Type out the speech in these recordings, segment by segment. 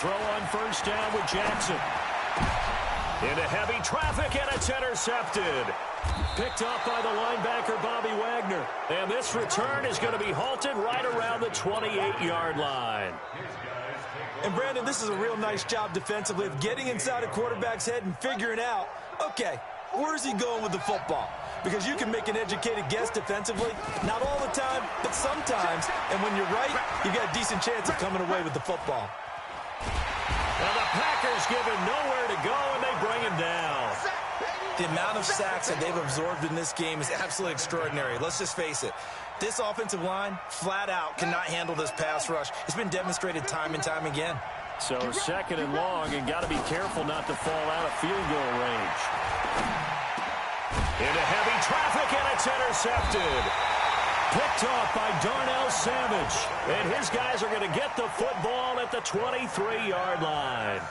throw on first down with Jackson. Into heavy traffic, and it's intercepted. Picked off by the linebacker, Bobby Wagner. And this return is going to be halted right around the 28-yard line. And, Brandon, this is a real nice job defensively of getting inside a quarterback's head and figuring out, okay, where's he going with the football? Because you can make an educated guess defensively, not all the time, but sometimes. And when you're right, you've got a decent chance of coming away with the football. Now the Packers give him nowhere to go, and they bring him down. The amount of sacks that they've absorbed in this game is absolutely extraordinary. Let's just face it. This offensive line, flat out, cannot handle this pass rush. It's been demonstrated time and time again. So second and long, and got to be careful not to fall out of field goal range. Into heavy traffic, and it's intercepted. Picked off by Darnell Savage. And his guys are going to get the football at the 23-yard line.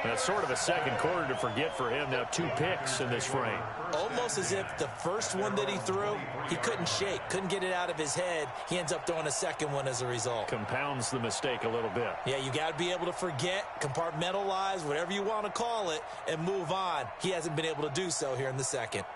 That's sort of a second quarter to forget for him. Now 2 picks in this frame. Almost as if the first one that he threw, he couldn't shake, couldn't get it out of his head. He ends up throwing a second one as a result. Compounds the mistake a little bit. Yeah, you got to be able to forget, compartmentalize, whatever you want to call it, and move on. He hasn't been able to do so here in the second.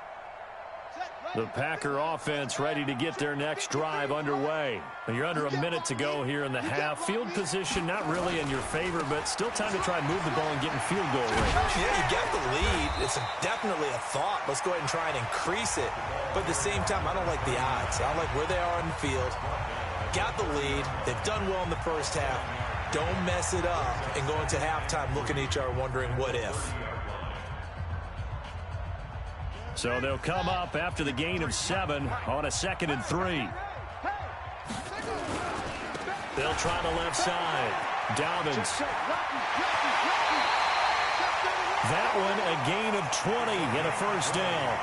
The Packer offense ready to get their next drive underway. You're under a minute to go here in the half. Field position not really in your favor, but still time to try and move the ball and get in field goal range. Yeah, you got the lead. It's definitely a thought. Let's go ahead and try and increase it. But at the same time, I don't like the odds. I don't like where they are on the field. Got the lead. They've done well in the first half. Don't mess it up and go into halftime looking at each other wondering what if. So they'll come up after the gain of 7 on a 2nd and 3. They'll try the left side. Dobbins. That one a gain of 20 and a first down.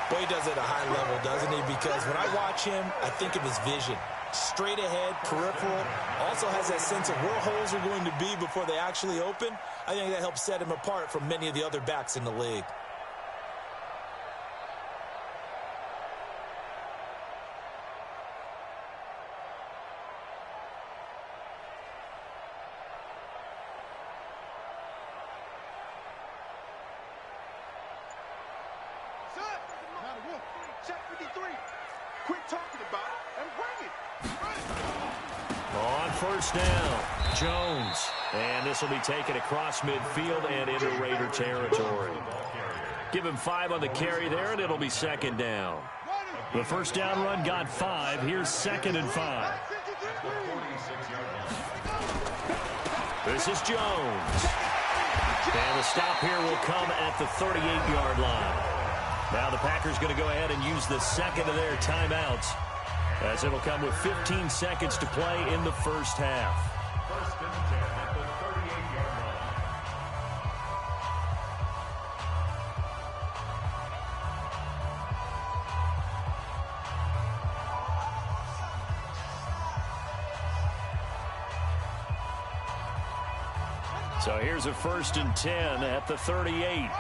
Boy, he does it at a high level, doesn't he? Because when I watch him, I think of his vision. Straight ahead, peripheral. Also has that sense of where holes are going to be before they actually open. I think that helps set him apart from many of the other backs in the league. First down, Jones. And this will be taken across midfield and into Raider territory. Give him 5 on the carry there, and it'll be 2nd down. The first down run got 5. Here's 2nd and 5. This is Jones. And the stop here will come at the 38-yard line. Now the Packers going to go ahead and use the second of their timeouts, as it'll come with 15 seconds to play in the first half. First and 10 at the 38-yard line. So here's a 1st and 10 at the 38.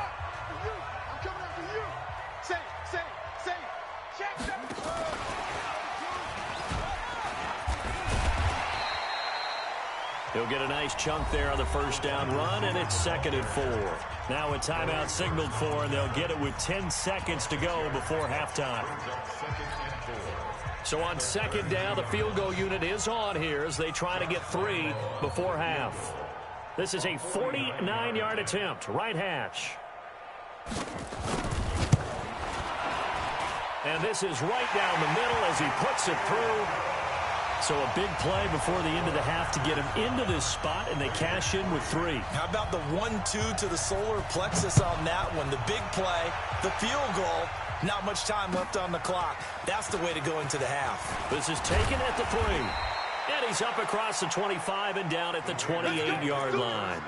He'll get a nice chunk there on the first down run, and it's 2nd and 4. Now a timeout signaled for, and they'll get it with 10 seconds to go before halftime. So on 2nd down, the field goal unit is on here as they try to get 3 before half. This is a 49-yard attempt, right hash. And this is right down the middle as he puts it through. So a big play before the end of the half to get him into this spot, and they cash in with 3. How about the 1-2 to the solar plexus on that one? The big play, the field goal, not much time left on the clock. That's the way to go into the half. This is taken at the 3. And he's up across the 25 and down at the 28-yard line.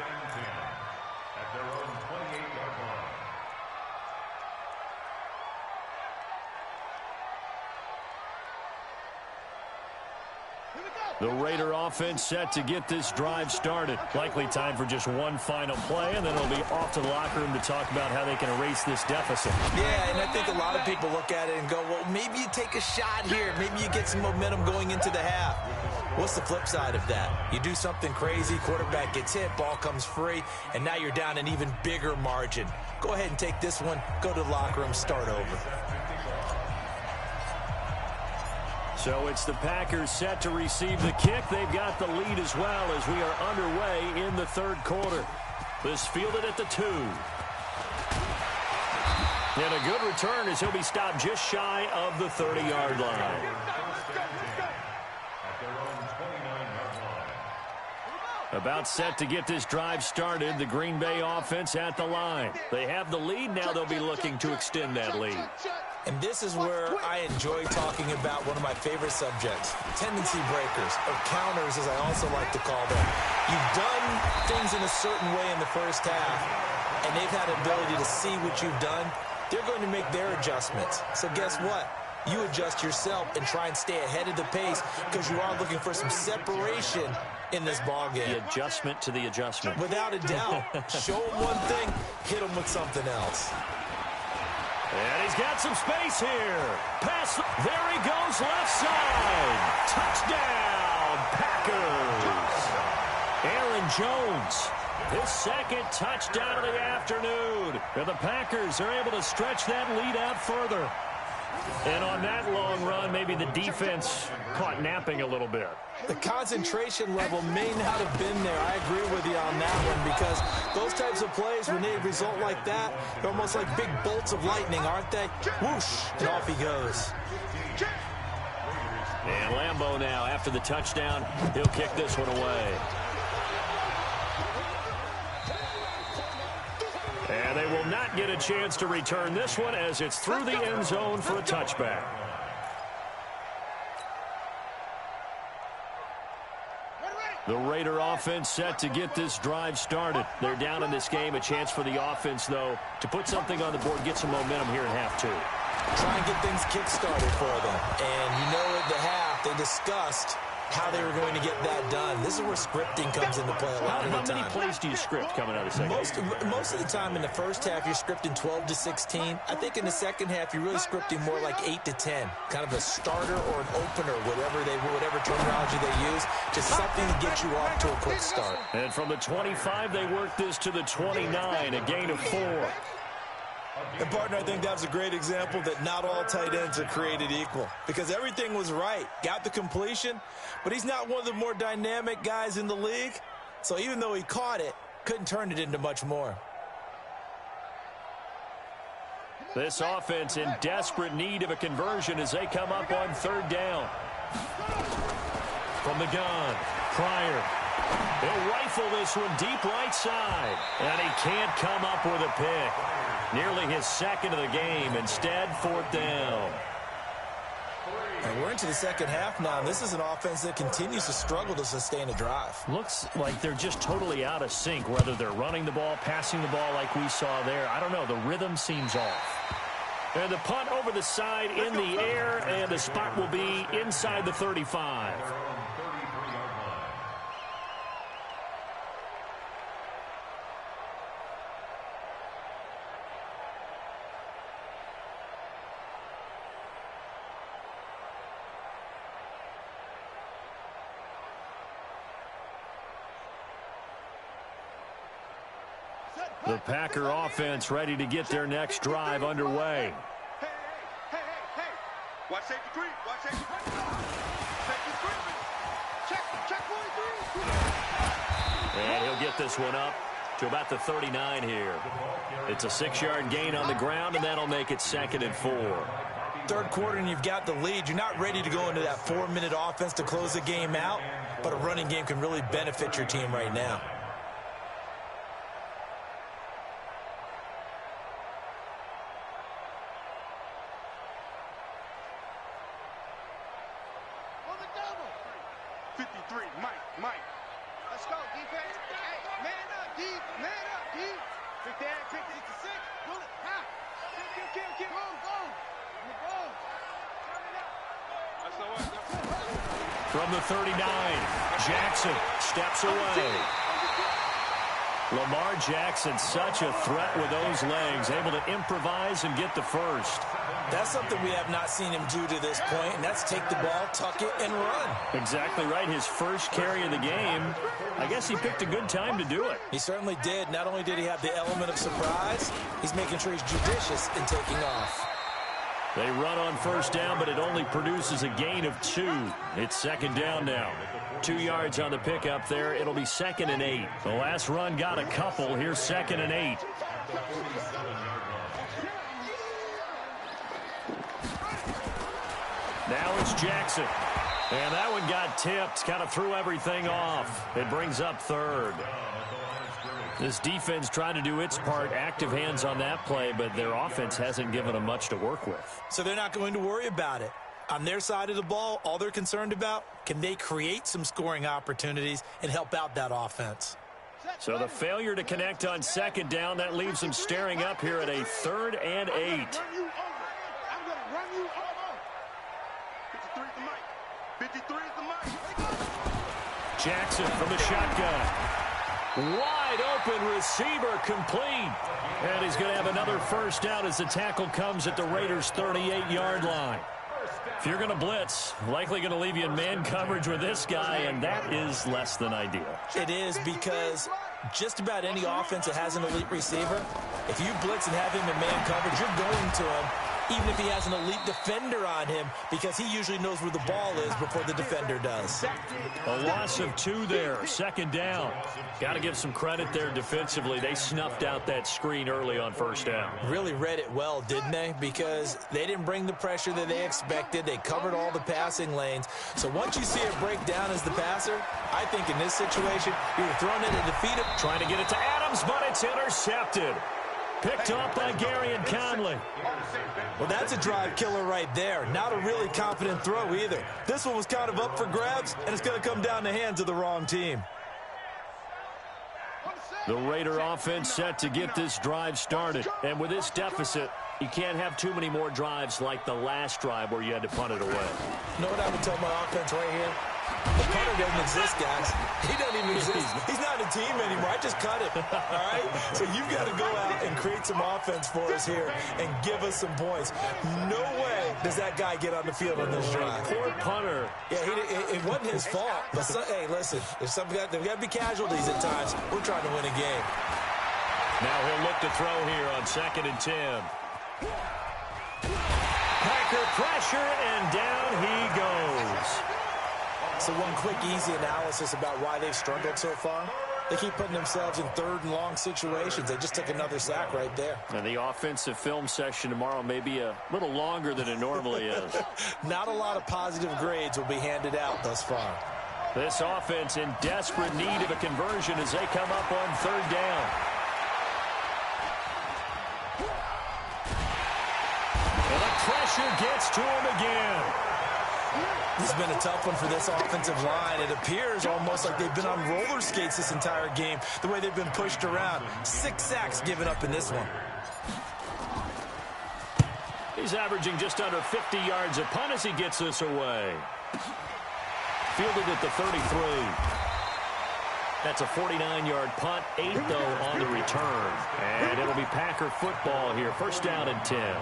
The Raider offense set to get this drive started. Likely time for just one final play, and then it'll be off to the locker room to talk about how they can erase this deficit. Yeah, and I think a lot of people look at it and go, well, maybe you take a shot here. Maybe you get some momentum going into the half. What's the flip side of that? You do something crazy, quarterback gets hit, ball comes free, and now you're down an even bigger margin. Go ahead and take this one, go to the locker room, start over. So it's the Packers set to receive the kick. They've got the lead as well as we are underway in the third quarter. This fielded at the 2. And a good return as he'll be stopped just shy of the 30-yard line. About set to get this drive started. The Green Bay offense at the line. They have the lead. Now they'll be looking to extend that lead. And this is where I enjoy talking about one of my favorite subjects, tendency breakers, or counters as I also like to call them. You've done things in a certain way in the first half, and they've had the ability to see what you've done. They're going to make their adjustments. So guess what? You adjust yourself and try and stay ahead of the pace because you are looking for some separation in this ball game. The adjustment to the adjustment. Without a doubt. Show them one thing, hit them with something else. And he's got some space here. Pass. There he goes, left side. Touchdown, Packers. Aaron Jones, his second touchdown of the afternoon. And the Packers are able to stretch that lead out further. And on that long run, maybe the defense caught napping a little bit. The concentration level may not have been there. I agree with you on that one because those types of plays, when they result like that, they're almost like big bolts of lightning, aren't they? Whoosh, and off he goes. And Lambeau now, after the touchdown, he'll kick this one away. And they will not get a chance to return this one as it's through the end zone for a touchback. The Raider offense set to get this drive started. They're down in this game. A chance for the offense, though, to put something on the board, get some momentum here in half 2. Try and get things kick-started for them. And you know at the half, they discussed how they were going to get that done. This is where scripting comes into play a lot of the time. How many plays do you script coming out of the second? Most of the time in the first half, you're scripting 12 to 16. I think in the second half, you're really scripting more like 8 to 10. Kind of a starter or an opener, whatever terminology they use. Just something to get you off to a quick start. And from the 25, they work this to the 29, a gain of 4. And, partner, I think that was a great example that not all tight ends are created equal because everything was right. Got the completion, but he's not one of the more dynamic guys in the league. So even though he caught it, couldn't turn it into much more. This offense in desperate need of a conversion as they come up on third down. From the gun, Pryor. He'll rifle this one deep right side. And he can't come up with a pick. Nearly his second of the game. Instead, fourth down. And we're into the second half now. This is an offense that continues to struggle to sustain a drive. Looks like they're just totally out of sync, whether they're running the ball, passing the ball like we saw there. I don't know. The rhythm seems off. And the punt over the side in the air, and the spot will be inside the 35. The Packer offense ready to get their next drive underway. Hey. Watch safety three. Watch safety three. Safety three. Check 43. And he'll get this one up to about the 39 here. It's a 6-yard gain on the ground, and that'll make it 2nd and 4. Third quarter, and you've got the lead. You're not ready to go into that 4-minute offense to close the game out, but a running game can really benefit your team right now. From the 39, Jackson steps away. Lamar Jackson, such a threat with those legs, able to improvise and get the first. That's something we have not seen him do to this point, and that's take the ball, tuck it, and run. Exactly right. His first carry of the game. I guess he picked a good time to do it. He certainly did. Not only did he have the element of surprise, he's making sure he's judicious in taking off. They run on first down, but it only produces a gain of 2. It's second down now. 2 yards on the pickup there. It'll be 2nd and 8. The last run got a couple. Here's 2nd and 8. Now it's Jackson. And that one got tipped. Kind of threw everything off. It brings up 3rd. This defense trying to do its part. Active hands on that play, but their offense hasn't given them much to work with. So they're not going to worry about it. On their side of the ball, all they're concerned about, can they create some scoring opportunities and help out that offense? So the failure to connect on second down, that leaves them staring up here at a 3rd and 8. I'm going to run you over. 53 is the mic. 53 is the mic. Jackson from the shotgun. Wide open receiver, complete. And he's going to have another first down as the tackle comes at the Raiders' 38-yard line. If you're going to blitz, likely going to leave you in man coverage with this guy, and that is less than ideal. It is, because just about any offense that has an elite receiver, if you blitz and have him in man coverage, you're going to him, even if he has an elite defender on him, because he usually knows where the ball is before the defender does. A loss of 2 there, second down. Got to give some credit there defensively. They snuffed out that screen early on first down. Really read it well, didn't they? Because they didn't bring the pressure that they expected. They covered all the passing lanes. So once you see it break down as the passer, I think in this situation, you're throwing it to defeat him. Trying to get it to Adams, but it's intercepted. Picked off by Gary and Conley. Well, that's a drive killer right there. Not a really confident throw either. This one was kind of up for grabs, and it's going to come down the hands of the wrong team. The Raider offense set to get this drive started. And with this deficit, you can't have too many more drives like the last drive where you had to punt it away. You know what I would tell my offense right here? The punter doesn't exist, guys. He doesn't even exist. He's not a team anymore. I just cut him. All right? So you've got to go out and create some offense for us here and give us some points. No way does that guy get on the field on this drive. Poor punter. Yeah, it wasn't his fault. But, hey, listen, there's got to be casualties at times. We're trying to win a game. Now he'll look to throw here on 2nd and 10. Packer pressure, and down he goes. So one quick, easy analysis about why they've struggled so far. They keep putting themselves in 3rd and long situations. They just took another sack right there. And the offensive film session tomorrow may be a little longer than it normally is. Not a lot of positive grades will be handed out thus far. This offense in desperate need of a conversion as they come up on 3rd down. And the pressure gets to him again. This has been a tough one for this offensive line. It appears almost like they've been on roller skates this entire game, the way they've been pushed around. 6 sacks given up in this one. He's averaging just under 50 yards a punt as he gets this away. Fielded at the 33. That's a 49-yard punt, 8 though on the return. And it'll be Packer football here, 1st down and 10.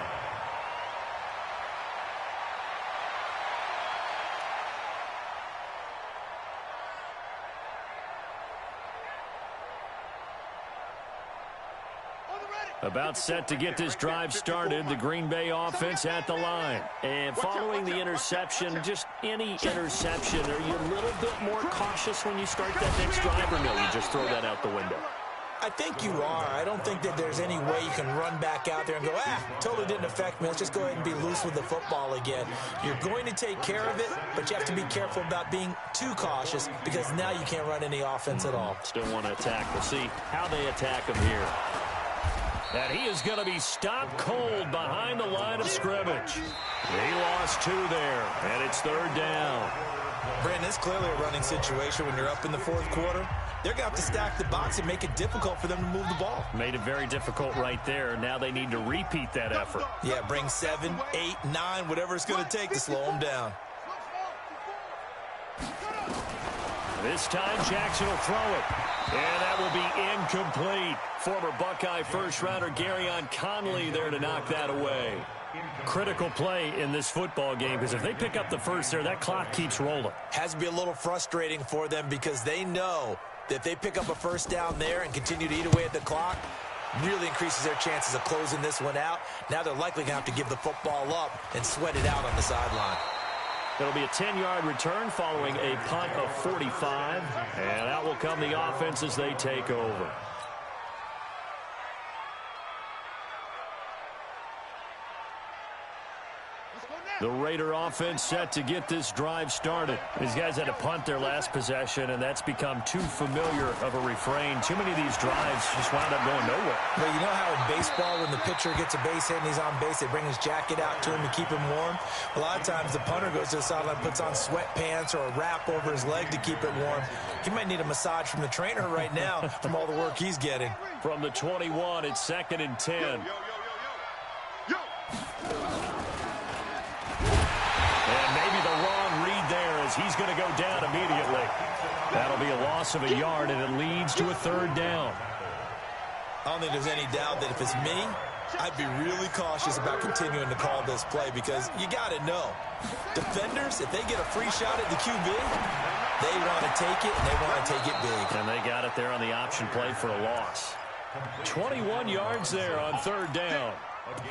About set to get this drive started, the Green Bay offense at the line. And following the interception, just any interception, are you a little bit more cautious when you start that next drive, or no, you just throw that out the window? I think you are. I don't think that there's any way you can run back out there and go, totally didn't affect me. Let's just go ahead and be loose with the football again. You're going to take care of it, but you have to be careful about being too cautious because now you can't run any offense at all. Still want to attack. We'll see how they attack him here. And he is going to be stopped cold behind the line of scrimmage. He lost 2 there, and it's 3rd down. Brandon, it's clearly a running situation when you're up in the 4th quarter. They're going to have to stack the box and make it difficult for them to move the ball. Made it very difficult right there. Now they need to repeat that effort. Yeah, bring 7, 8, 9, whatever it's going to take to slow them down. This time Jackson will throw it. And that will be incomplete. Former Buckeye first-rounder Garyon Conley there to knock that away. Critical play in this football game, because if they pick up the first there, that clock keeps rolling. Has to be a little frustrating for them because they know that if they pick up a first down there and continue to eat away at the clock, really increases their chances of closing this one out. Now they're likely going to have to give the football up and sweat it out on the sideline. It'll be a 10-yard return following a punt of 45. And out will come the offense as they take over. The Raider offense set to get this drive started. These guys had to punt their last possession, and that's become too familiar of a refrain. Too many of these drives just wound up going nowhere. But you know how in baseball, when the pitcher gets a base hit and he's on base, they bring his jacket out to him to keep him warm? A lot of times the punter goes to the sideline, puts on sweatpants or a wrap over his leg to keep it warm. He might need a massage from the trainer right now from all the work he's getting. From the 21, it's 2nd and 10. And maybe the wrong read there as he's going to go down immediately. That'll be a loss of a yard, and it leads to a 3rd down. I don't think there's any doubt that if it's me, I'd be really cautious about continuing to call this play because you got to know, defenders, if they get a free shot at the QB, they want to take it, and they want to take it big. And they got it there on the option play for a loss. 21 yards there on 3rd down.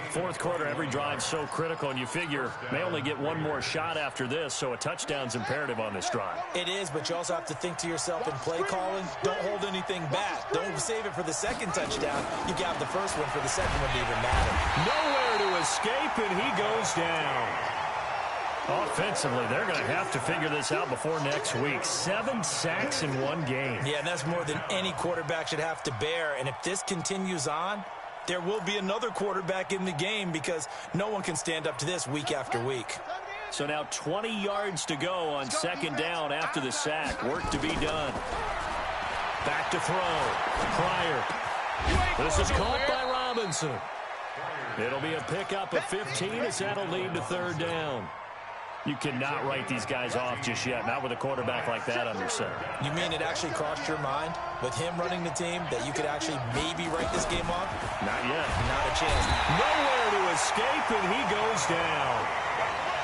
Fourth quarter, every drive so critical, and you figure may only get one more shot after this, so a touchdown's imperative on this drive. It is, but you also have to think to yourself in play calling, don't hold anything back. Don't save it for the second touchdown. You got the first one for the second one to even matter. Nowhere to escape, and he goes down. Offensively, they're going to have to figure this out before next week. 7 sacks in one game. Yeah, and that's more than any quarterback should have to bear, and if this continues on, there will be another quarterback in the game because no one can stand up to this week after week. So now 20 yards to go on 2nd down after the sack. Work to be done. Back to throw. Pryor. This is caught by Robinson. It'll be a pickup of 15 as that'll lead to 3rd down. You cannot write these guys off just yet, not with a quarterback like that under center. You mean it actually crossed your mind with him running the team that you could actually maybe write this game off? Not yet. Not a chance. Nowhere to escape, and he goes down.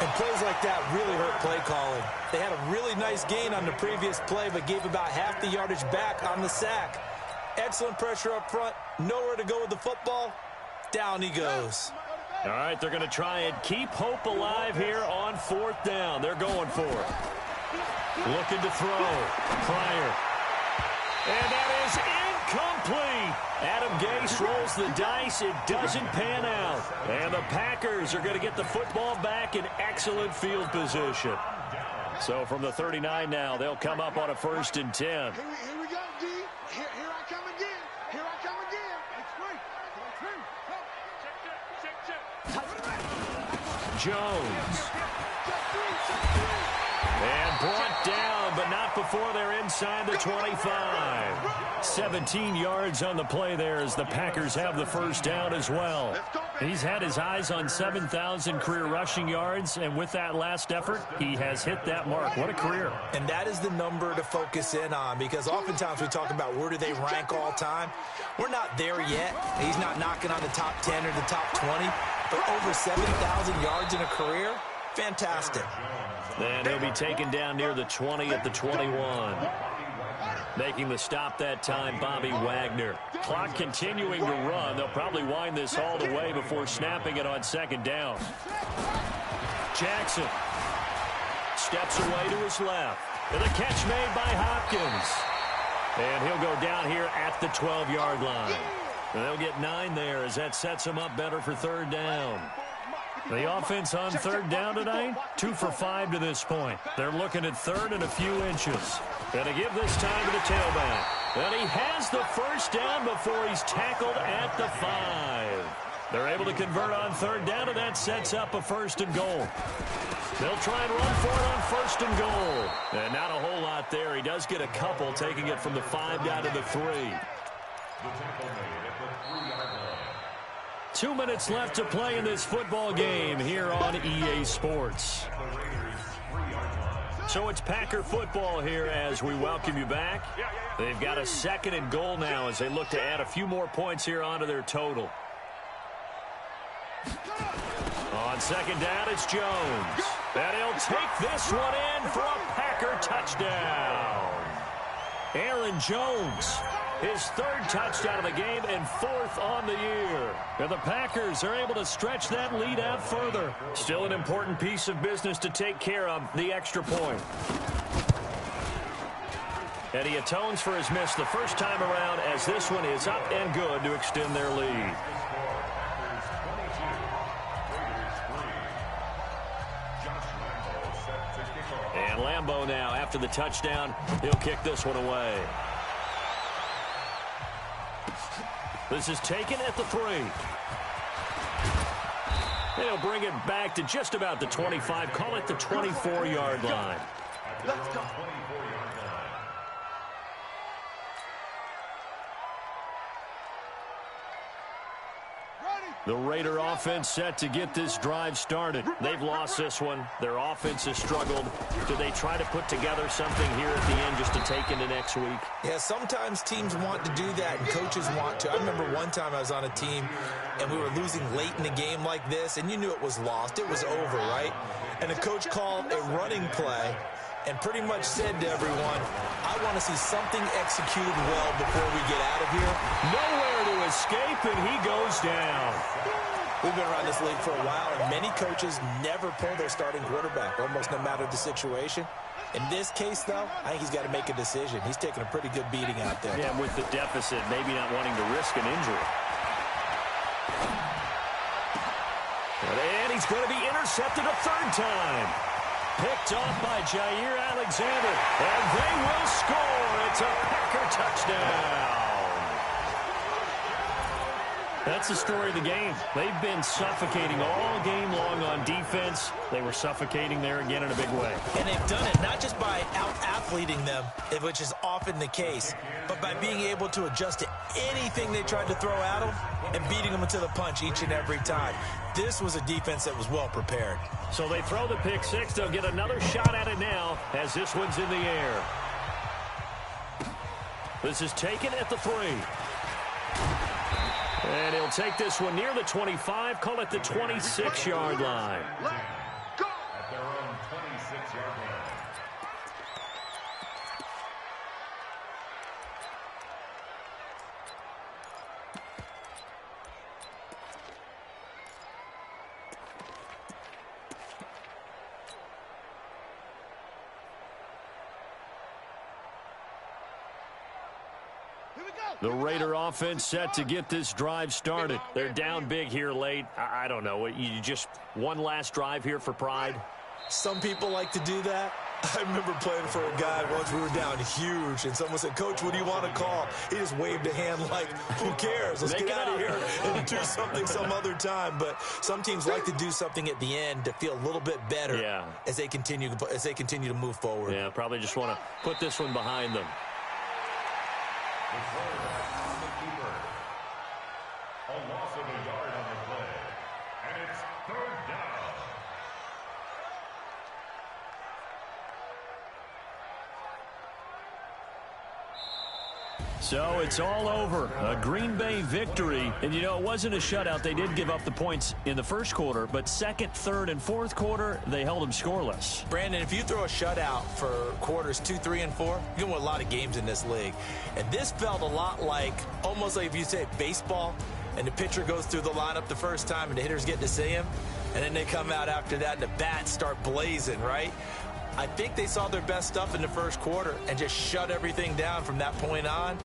And plays like that really hurt play calling. They had a really nice gain on the previous play, but gave about half the yardage back on the sack. Excellent pressure up front. Nowhere to go with the football. Down he goes. All right, they're going to try and keep hope alive here on 4th down. They're going for it. Looking to throw. Pryor. And that is incomplete. Adam Gase rolls the dice. It doesn't pan out. And the Packers are going to get the football back in excellent field position. So from the 39 now, they'll come up on a 1st and 10. Here we go, D. Here I come again. Here I come again. Jones. And brought down, but not before they're inside the 25. 17 yards on the play there as the Packers have the 1st down as well. He's had his eyes on 7,000 career rushing yards, and with that last effort, he has hit that mark. What a career. And that is the number to focus in on because oftentimes we talk about where do they rank all time. We're not there yet. He's not knocking on the top 10 or the top 20, but over 7,000 yards in a career, fantastic. And he'll be taken down near the 20 at the 21. Making the stop that time, Bobby Wagner. Clock continuing to run. They'll probably wind this all the way before snapping it on 2nd down. Jackson steps away to his left. And a catch made by Hopkins. And he'll go down here at the 12-yard line. And they'll get 9 there as that sets them up better for 3rd down. The offense on 3rd down tonight, 2 for 5 to this point. They're looking at 3rd and a few inches. Going to give this time to the tailback. And he has the 1st down before he's tackled at the 5. They're able to convert on 3rd down, and that sets up a 1st and goal. They'll try and run for it on 1st and goal. And not a whole lot there. He does get a couple, taking it from the 5 down to the 3. 2 minutes left to play in this football game here on EA Sports. So it's Packer football here as we welcome you back. They've got a 2nd and goal now as they look to add a few more points here onto their total. On 2nd down, it's Jones. And he'll take this one in for a Packer touchdown. Aaron Jones, his 3rd touchdown of the game and 4th on the year. And the Packers are able to stretch that lead out further. Still an important piece of business to take care of, the extra point. And he atones for his miss the first time around as this one is up and good to extend their lead. And Lambeau now, after the touchdown, he'll kick this one away. This is taken at the 3. They'll bring it back to just about the 25. Call it the 24-yard line. Let's go. The Raider offense set to get this drive started. They've lost this one. Their offense has struggled. Do they try to put together something here at the end just to take into next week? Yeah, sometimes teams want to do that and coaches want to. I remember one time I was on a team and we were losing late in the game like this, and you knew it was lost. It was over, right? And the coach called a running play and pretty much said to everyone, I want to see something executed well before we get out of here. Nowhere to escape, and he goes down. We've been around this league for a while, and many coaches never pull their starting quarterback, almost no matter the situation. In this case, though, I think he's got to make a decision. He's taking a pretty good beating out there. Yeah, with the deficit, maybe not wanting to risk an injury. And he's going to be intercepted a 3rd time. Picked off by Jair Alexander, and they will score. It's a Packer touchdown. That's the story of the game. They've been suffocating all game long on defense. They were suffocating there again in a big way. And they've done it not just by out-athleting them, which is often the case, but by being able to adjust to anything they tried to throw at them and beating them to the punch each and every time. This was a defense that was well prepared. So they throw the pick 6. They'll get another shot at it now as this one's in the air. This is taken at the 3. And he'll take this one near the 25, call it the 26-yard line. Let's go. At their own 26-yard line. The Raider offense set to get this drive started. They're down big here late. I don't know. You just one last drive here for pride? Some people like to do that. I remember playing for a guy once. We were down huge, and someone said, Coach, what do you want to call? He just waved a hand like, who cares? Let's get out of here and do something some other time. But some teams like to do something at the end to feel a little bit better as they continue to move forward. Yeah, probably just want to put this one behind them. On the keeper. A loss of a yard on the play. And it's 3rd down. So it's all over. A Green Bay victory. And, you know, it wasn't a shutout. They did give up the points in the first quarter, but second, third, and fourth quarter, they held them scoreless. Brandon, if you throw a shutout for quarters 2, 3, and 4, you can win a lot of games in this league. And this felt a lot like, almost like if you say baseball, and the pitcher goes through the lineup the first time and the hitters get to see him, and then they come out after that and the bats start blazing, right? I think they saw their best stuff in the first quarter and just shut everything down from that point on.